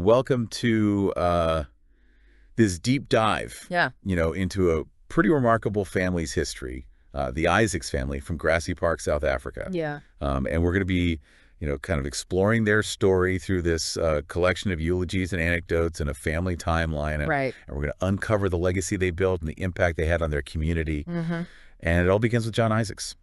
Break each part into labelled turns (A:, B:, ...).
A: welcome to this deep dive, into a pretty remarkable family's history, the Isaacs family from Grassy Park, South Africa.
B: Yeah.
A: And we're going to be, kind of exploring their story through this collection of eulogies and anecdotes and a family timeline.
B: Right.
A: And we're going to uncover the legacy they built and the impact they had on their community.
B: Mm-hmm.
A: And it all begins with John Isaacs,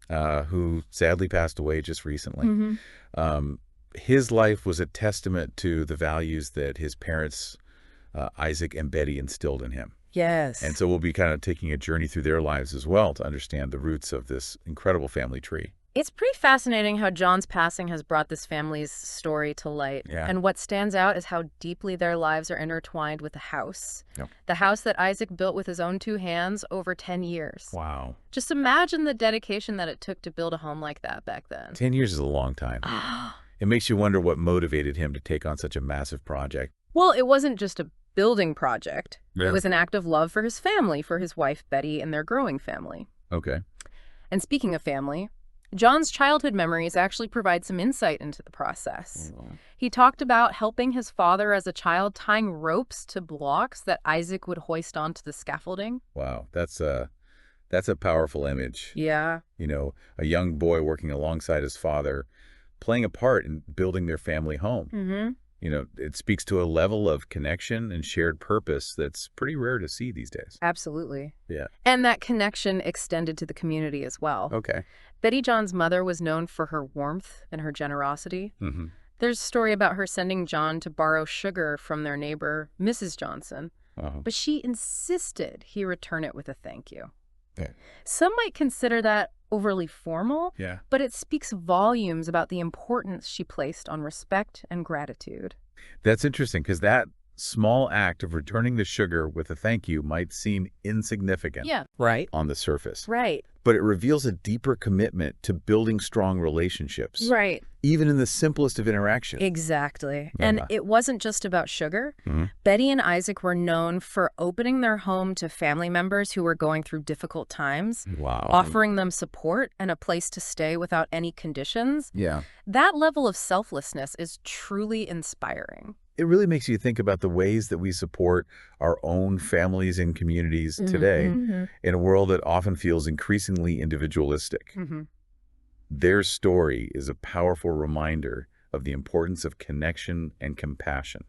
A: who sadly passed away just recently.
B: Mm-hmm.
A: His life was a testament to the values that his parents, Isaac and Betty, instilled in him.
B: Yes.
A: And so we'll be kind of taking a journey through their lives as well to understand the roots of this incredible family tree.
B: It's pretty fascinating how John's passing has brought this family's story to light.
A: Yeah.
B: And what stands out is how deeply their lives are intertwined with the house.
A: Yep.
B: The house that Isaac built with his own 2 hands over 10 years.
A: Wow.
B: Just imagine the dedication that it took to build a home like that back then.
A: 10 years is a long time. It makes you wonder what motivated him to take on such a massive project.
B: Well, it wasn't just a building project.
A: Yeah.
B: It was an act of love for his family, for his wife, Betty, and their growing family.
A: Okay.
B: And speaking of family, John's childhood memories actually provide some insight into the process. He talked about helping his father as a child tying ropes to blocks that Isaac would hoist onto the scaffolding.
A: Wow. That's a powerful image.
B: Yeah.
A: A young boy working alongside his father, playing a part in building their family home.
B: Mm-hmm.
A: It speaks to a level of connection and shared purpose that's pretty rare to see these days.
B: Absolutely.
A: Yeah.
B: And that connection extended to the community as well.
A: Okay.
B: Betty John's mother was known for her warmth and her generosity.
A: Mm-hmm.
B: There's a story about her sending John to borrow sugar from their neighbor, Mrs. Johnson. But she insisted he return it with a thank you.
A: Yeah.
B: Some might consider that overly formal,
A: Yeah.
B: but it speaks volumes about the importance she placed on respect and gratitude.
A: That's interesting because that small act of returning the sugar with a thank you might seem insignificant
B: Right.
A: on the surface.
B: Right.
A: But it reveals a deeper commitment to building strong relationships,
B: Right.
A: even in the simplest of interactions.
B: Exactly. And it wasn't just about sugar.
A: Mm-hmm.
B: Betty and Isaac were known for opening their home to family members who were going through difficult times,
A: Wow.
B: offering them support and a place to stay without any conditions.
A: Yeah.
B: That level of selflessness is truly inspiring.
A: It really makes you think about the ways that we support our own families and communities today in a world that often feels increasingly individualistic.
B: Mm-hmm.
A: Their story is a powerful reminder of the importance of connection and compassion.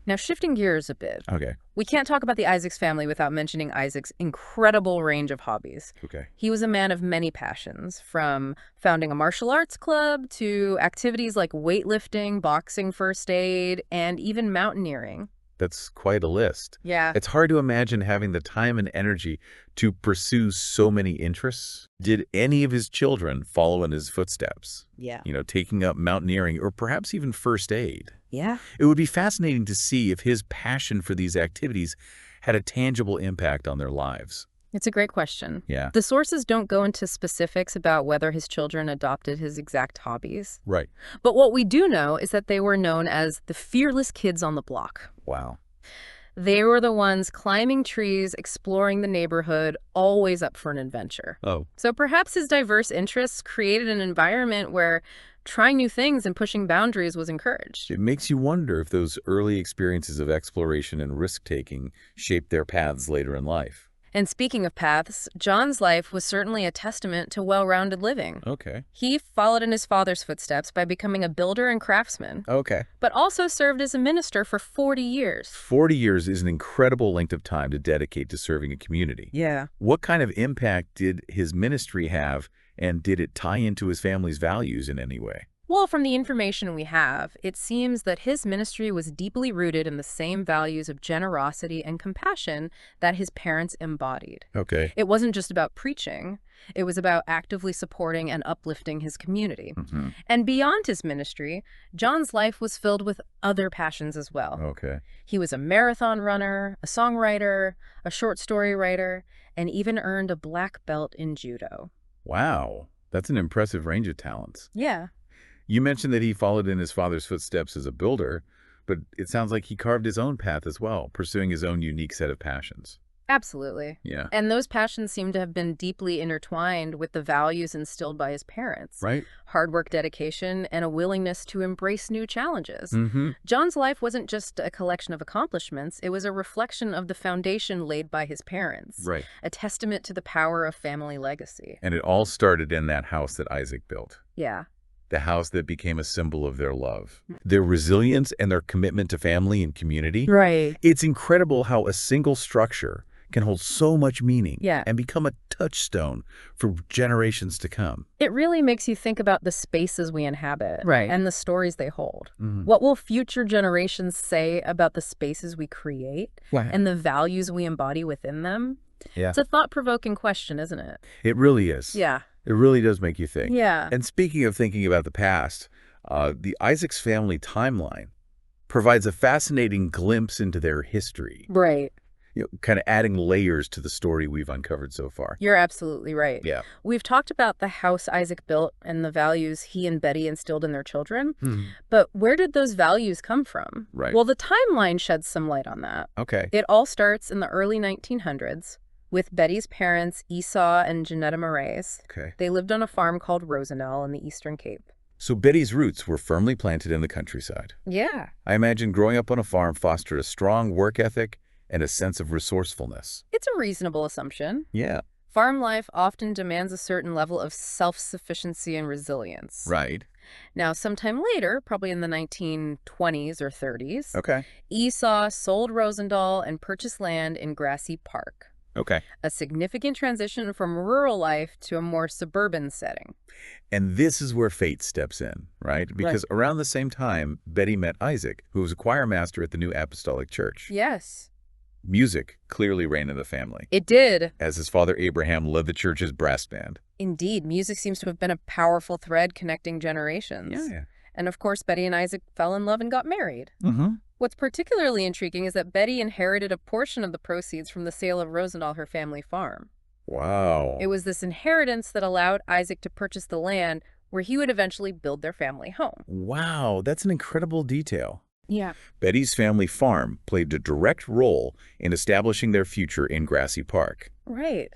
B: Now, shifting gears a bit,
A: Okay.
B: we can't talk about the Isaacs family without mentioning Isaac's incredible range of hobbies.
A: Okay.
B: He was a man of many passions, from founding a martial arts club to activities like weightlifting, boxing, first aid, and even mountaineering.
A: That's quite a list.
B: Yeah.
A: It's hard to imagine having the time and energy to pursue so many interests. Did any of his children follow in his footsteps?
B: Yeah.
A: Taking up mountaineering or perhaps even first aid?
B: Yeah.
A: It would be fascinating to see if his passion for these activities had a tangible impact on their lives.
B: It's a great question.
A: Yeah.
B: The sources don't go into specifics about whether his children adopted his exact hobbies.
A: Right.
B: But what we do know is that they were known as the fearless kids on the block.
A: Wow.
B: They were the ones climbing trees, exploring the neighborhood, always up for an adventure.
A: Oh.
B: So perhaps his diverse interests created an environment where trying new things and pushing boundaries was encouraged.
A: It makes you wonder if those early experiences of exploration and risk-taking shaped their paths later in life.
B: And speaking of paths, John's life was certainly a testament to well-rounded living.
A: Okay.
B: He followed in his father's footsteps by becoming a builder and craftsman,
A: Okay.
B: but also served as a minister for 40 years.
A: 40 years is an incredible length of time to dedicate to serving a community.
B: Yeah.
A: What kind of impact did his ministry have, and did it tie into his family's values in any way?
B: Well, from the information we have, it seems that his ministry was deeply rooted in the same values of generosity and compassion that his parents embodied.
A: Okay.
B: It wasn't just about preaching. It was about actively supporting and uplifting his community.
A: Mm-hmm.
B: And beyond his ministry, John's life was filled with other passions as well.
A: Okay.
B: He was a marathon runner, a songwriter, a short story writer, and even earned a black belt in judo.
A: Wow. That's an impressive range of talents.
B: Yeah.
A: You mentioned that he followed in his father's footsteps as a builder, but it sounds like he carved his own path as well, pursuing his own unique set of passions.
B: Absolutely.
A: Yeah.
B: And those passions seem to have been deeply intertwined with the values instilled by his parents.
A: Right.
B: Hard work, dedication, and a willingness to embrace new challenges.
A: Mm-hmm.
B: John's life wasn't just a collection of accomplishments. It was a reflection of the foundation laid by his parents.
A: Right.
B: A testament to the power of family legacy.
A: And it all started in that house that Isaac built.
B: Yeah.
A: The house that became a symbol of their love, their resilience, and their commitment to family and community.
B: Right.
A: It's incredible how a single structure can hold so much meaning and become a touchstone for generations to come.
B: It really makes you think about the spaces we inhabit and the stories they hold.
A: Mm-hmm.
B: What will future generations say about the spaces we create and the values we embody within them?
A: Yeah.
B: It's a thought-provoking question, isn't it?
A: It really is.
B: Yeah.
A: It really does make you think.
B: Yeah.
A: And speaking of thinking about the past, the Isaac's family timeline provides a fascinating glimpse into their history.
B: Right.
A: Kind of adding layers to the story we've uncovered so far.
B: You're absolutely right.
A: Yeah.
B: We've talked about the house Isaac built and the values he and Betty instilled in their children.
A: Mm-hmm.
B: But where did those values come from?
A: Right.
B: Well, the timeline sheds some light on that.
A: Okay.
B: It all starts in the early 1900s with Betty's parents, Esau and Janetta Moraes.
A: Okay.
B: They lived on a farm called Rosenau in the Eastern Cape.
A: So Betty's roots were firmly planted in the countryside.
B: Yeah.
A: I imagine growing up on a farm fostered a strong work ethic and a sense of resourcefulness.
B: It's a reasonable assumption.
A: Yeah.
B: Farm life often demands a certain level of self-sufficiency and resilience.
A: Right.
B: Now, sometime later, probably in the 1920s or 30s,
A: Okay.
B: Esau sold Rosendahl and purchased land in Grassy Park.
A: Okay.
B: A significant transition from rural life to a more suburban setting.
A: And this is where fate steps in, right? Because around the same time, Betty met Isaac, who was a choir master at the New Apostolic Church.
B: Yes.
A: Music clearly reigned in the family.
B: It did.
A: As his father Abraham led the church's brass band.
B: Indeed, music seems to have been a powerful thread connecting generations.
A: Yeah.
B: And of course, Betty and Isaac fell in love and got married.
A: Mm-hmm.
B: What's particularly intriguing is that Betty inherited a portion of the proceeds from the sale of Rosendahl, her family farm.
A: Wow.
B: It was this inheritance that allowed Isaac to purchase the land where he would eventually build their family home.
A: Wow, that's an incredible detail.
B: Yeah.
A: Betty's family farm played a direct role in establishing their future in Grassy Park.
B: Right.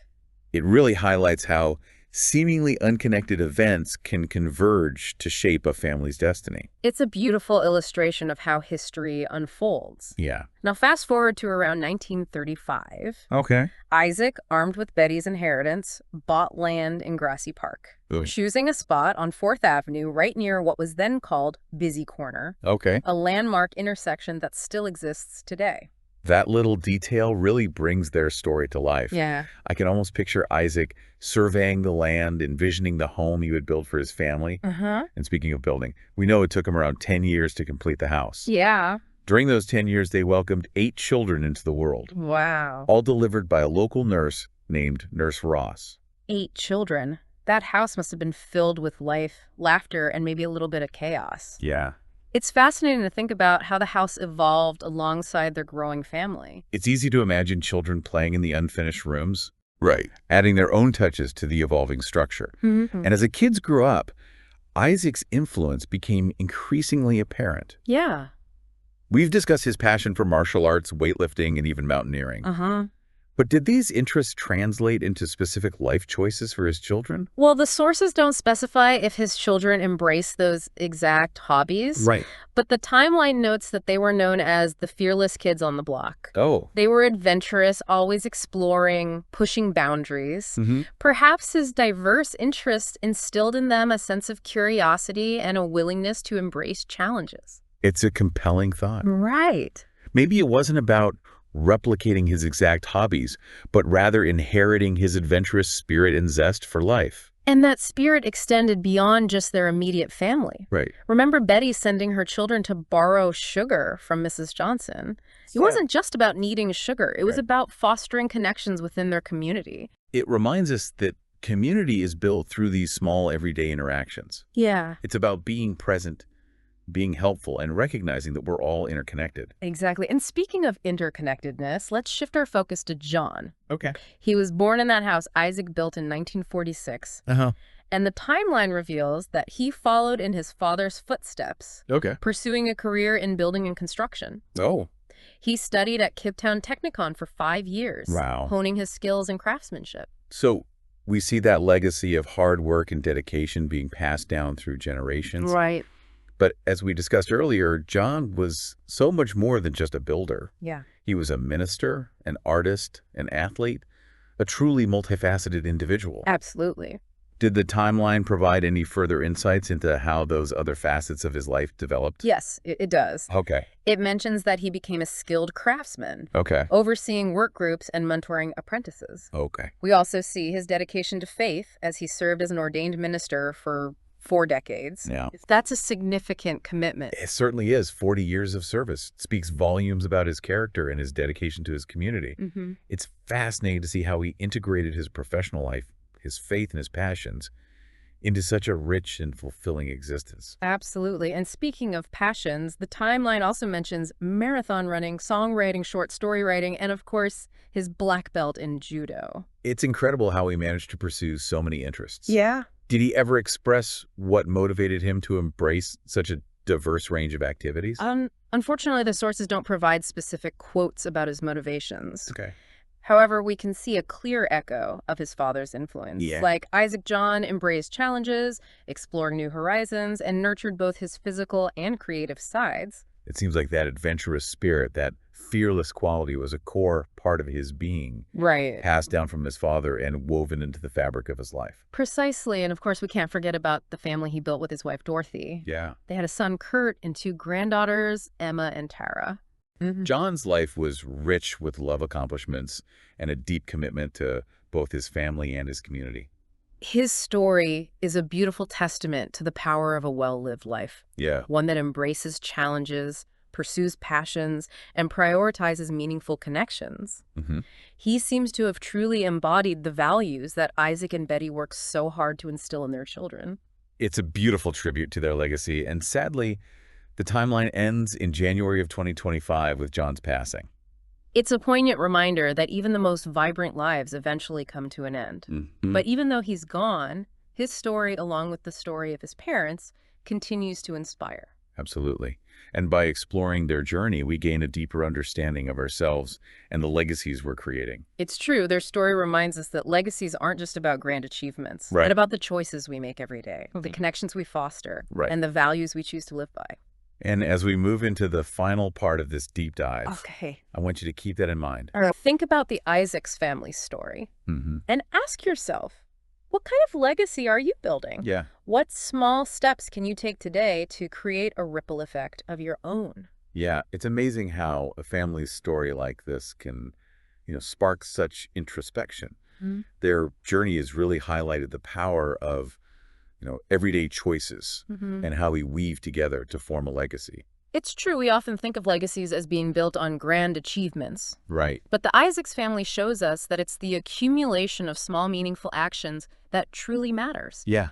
A: It really highlights how seemingly unconnected events can converge to shape a family's destiny.
B: It's a beautiful illustration of how history unfolds.
A: Yeah.
B: Now, fast forward to around 1935.
A: Okay.
B: Isaac, armed with Betty's inheritance, bought land in Grassy Park, choosing a spot on 4th Avenue right near what was then called Busy Corner, a landmark intersection that still exists today.
A: That little detail really brings their story to life.
B: Yeah.
A: I can almost picture Isaac surveying the land, envisioning the home he would build for his family. And speaking of building, we know it took him around 10 years to complete the house.
B: Yeah.
A: During those 10 years, they welcomed 8 children into the world.
B: Wow.
A: All delivered by a local nurse named Nurse Ross.
B: 8 children. That house must have been filled with life, laughter, and maybe a little bit of chaos.
A: Yeah.
B: It's fascinating to think about how the house evolved alongside their growing family.
A: It's easy to imagine children playing in the unfinished rooms. Right. Adding their own touches to the evolving structure. And as the kids grew up, Isaac's influence became increasingly apparent.
B: Yeah.
A: We've discussed his passion for martial arts, weightlifting, and even mountaineering. But did these interests translate into specific life choices for his children?
B: Well, the sources don't specify if his children embraced those exact hobbies.
A: Right.
B: But the timeline notes that they were known as the fearless kids on the block.
A: Oh.
B: They were adventurous, always exploring, pushing boundaries. Perhaps his diverse interests instilled in them a sense of curiosity and a willingness to embrace challenges.
A: It's a compelling thought.
B: Right.
A: Maybe it wasn't about replicating his exact hobbies, but rather inheriting his adventurous spirit and zest for life.
B: And that spirit extended beyond just their immediate family.
A: Right.
B: Remember Betty sending her children to borrow sugar from Mrs. Johnson? It wasn't just about needing sugar. It was about fostering connections within their community.
A: It reminds us that community is built through these small everyday interactions.
B: Yeah.
A: It's about being present, being helpful, and recognizing that we're all interconnected.
B: Exactly. And speaking of interconnectedness, let's shift our focus to John.
A: Okay.
B: He was born in that house Isaac built in 1946. And the timeline reveals that he followed in his father's footsteps, pursuing a career in building and construction.
A: Oh.
B: He studied at Cape Town Technicon for 5 years,
A: Wow.
B: honing his skills in craftsmanship.
A: So we see that legacy of hard work and dedication being passed down through generations.
B: Right.
A: But as we discussed earlier, John was so much more than just a builder.
B: Yeah.
A: He was a minister, an artist, an athlete, a truly multifaceted individual.
B: Absolutely.
A: Did the timeline provide any further insights into how those other facets of his life developed?
B: Yes, it does.
A: Okay.
B: It mentions that he became a skilled craftsman,
A: Okay.
B: overseeing work groups and mentoring apprentices.
A: Okay.
B: We also see his dedication to faith as he served as an ordained minister for 4 decades.
A: Yeah.
B: That's a significant commitment.
A: It certainly is. 40 years of service. It speaks volumes about his character and his dedication to his community.
B: Mm-hmm.
A: It's fascinating to see how he integrated his professional life, his faith, and his passions into such a rich and fulfilling existence.
B: Absolutely. And speaking of passions, the timeline also mentions marathon running, songwriting, short story writing, and of course, his black belt in judo.
A: It's incredible how he managed to pursue so many interests.
B: Yeah.
A: Did he ever express what motivated him to embrace such a diverse range of activities?
B: Unfortunately, the sources don't provide specific quotes about his motivations.
A: Okay.
B: However, we can see a clear echo of his father's influence.
A: Yeah.
B: Like Isaac John embraced challenges, explored new horizons, and nurtured both his physical and creative sides.
A: It seems like that adventurous spirit, that fearless quality was a core part of his being,
B: Right.
A: passed down from his father and woven into the fabric of his life.
B: Precisely. And of course, we can't forget about the family he built with his wife, Dorothy.
A: Yeah.
B: They had a son, Kurt, and 2 granddaughters, Emma and Tara.
A: John's life was rich with love accomplishments and a deep commitment to both his family and his community.
B: His story is a beautiful testament to the power of a well-lived life,
A: Yeah.
B: one that embraces challenges, pursues passions, and prioritizes meaningful connections.
A: Mm-hmm.
B: He seems to have truly embodied the values that Isaac and Betty worked so hard to instill in their children.
A: It's a beautiful tribute to their legacy, and sadly, the timeline ends in January of 2025 with John's passing.
B: It's a poignant reminder that even the most vibrant lives eventually come to an end.
A: Mm-hmm.
B: But even though he's gone, his story, along with the story of his parents, continues to inspire.
A: Absolutely. And by exploring their journey, we gain a deeper understanding of ourselves and the legacies we're creating.
B: It's true. Their story reminds us that legacies aren't just about grand achievements,
A: Right.
B: but about the choices we make every day, the connections we foster,
A: Right.
B: and the values we choose to live by.
A: And as we move into the final part of this deep dive,
B: Okay.
A: I want you to keep that in mind.
B: All right. Think about the Isaacs family story
A: Mm-hmm.
B: and ask yourself, what kind of legacy are you building?
A: Yeah.
B: What small steps can you take today to create a ripple effect of your own?
A: Yeah. It's amazing how a family story like this can, spark such introspection.
B: Mm-hmm.
A: Their journey has really highlighted the power of, everyday choices
B: Mm-hmm.
A: and how we weave together to form a legacy.
B: It's true, we often think of legacies as being built on grand achievements.
A: Right.
B: But the Isaacs family shows us that it's the accumulation of small, meaningful actions that truly matters.
A: Yeah.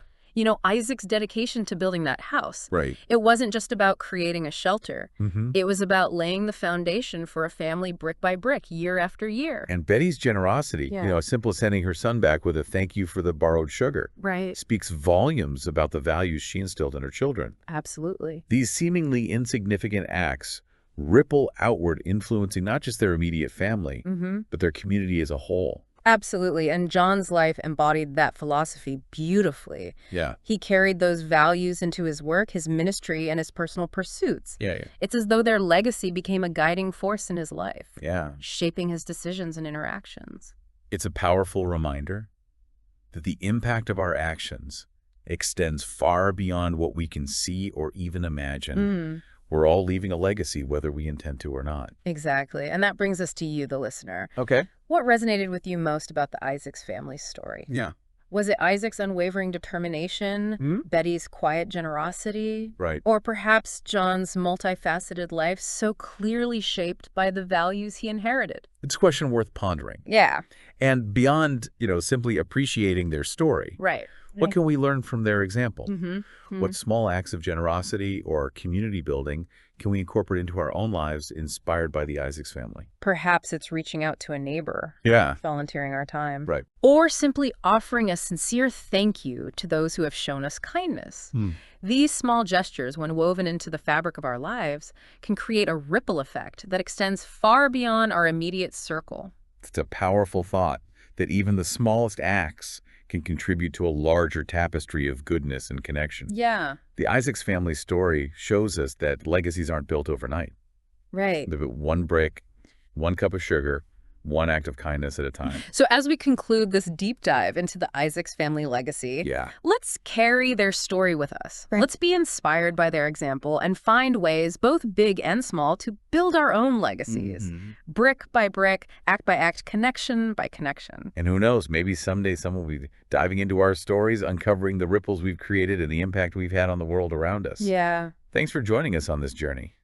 B: Isaac's dedication to building that house.
A: Right.
B: It wasn't just about creating a shelter.
A: Mm-hmm.
B: It was about laying the foundation for a family brick by brick, year after year.
A: And Betty's generosity,
B: Yeah.
A: as simple as sending her son back with a thank you for the borrowed sugar,
B: Right.
A: speaks volumes about the values she instilled in her children.
B: Absolutely.
A: These seemingly insignificant acts ripple outward, influencing not just their immediate family,
B: Mm-hmm.
A: but their community as a whole.
B: Absolutely. And John's life embodied that philosophy beautifully.
A: Yeah.
B: He carried those values into his work, his ministry, and his personal pursuits.
A: Yeah.
B: It's as though their legacy became a guiding force in his life,
A: Yeah.
B: shaping his decisions and interactions.
A: It's a powerful reminder that the impact of our actions extends far beyond what we can see or even imagine. We're all leaving a legacy, whether we intend to or not.
B: Exactly. And that brings us to you, the listener.
A: Okay.
B: What resonated with you most about the Isaacs family story?
A: Yeah.
B: Was it Isaac's unwavering determination, Betty's quiet generosity,
A: Right.
B: or perhaps John's multifaceted life so clearly shaped by the values he inherited?
A: It's a question worth pondering.
B: Yeah,
A: And beyond, simply appreciating their story,
B: right.
A: what can we learn from their example?
B: Mm-hmm.
A: What small acts of generosity or community building can we incorporate into our own lives inspired by the Isaacs family?
B: Perhaps it's reaching out to a neighbor,
A: Yeah.
B: volunteering our time,
A: Right.
B: or simply offering a sincere thank you to those who have shown us kindness. These small gestures, when woven into the fabric of our lives, can create a ripple effect that extends far beyond our immediate circle.
A: It's a powerful thought that even the smallest acts can contribute to a larger tapestry of goodness and connection.
B: Yeah,
A: The Isaacs family story shows us that legacies aren't built overnight.
B: right.
A: They're built one brick, one cup of sugar, one act of kindness at a time.
B: So as we conclude this deep dive into the Isaacs family legacy,
A: Yeah.
B: let's carry their story with us. Right. Let's be inspired by their example and find ways, both big and small, to build our own legacies. Brick by brick, act by act, connection by connection.
A: And who knows, maybe someday someone will be diving into our stories, uncovering the ripples we've created and the impact we've had on the world around us.
B: Yeah.
A: Thanks for joining us on this journey.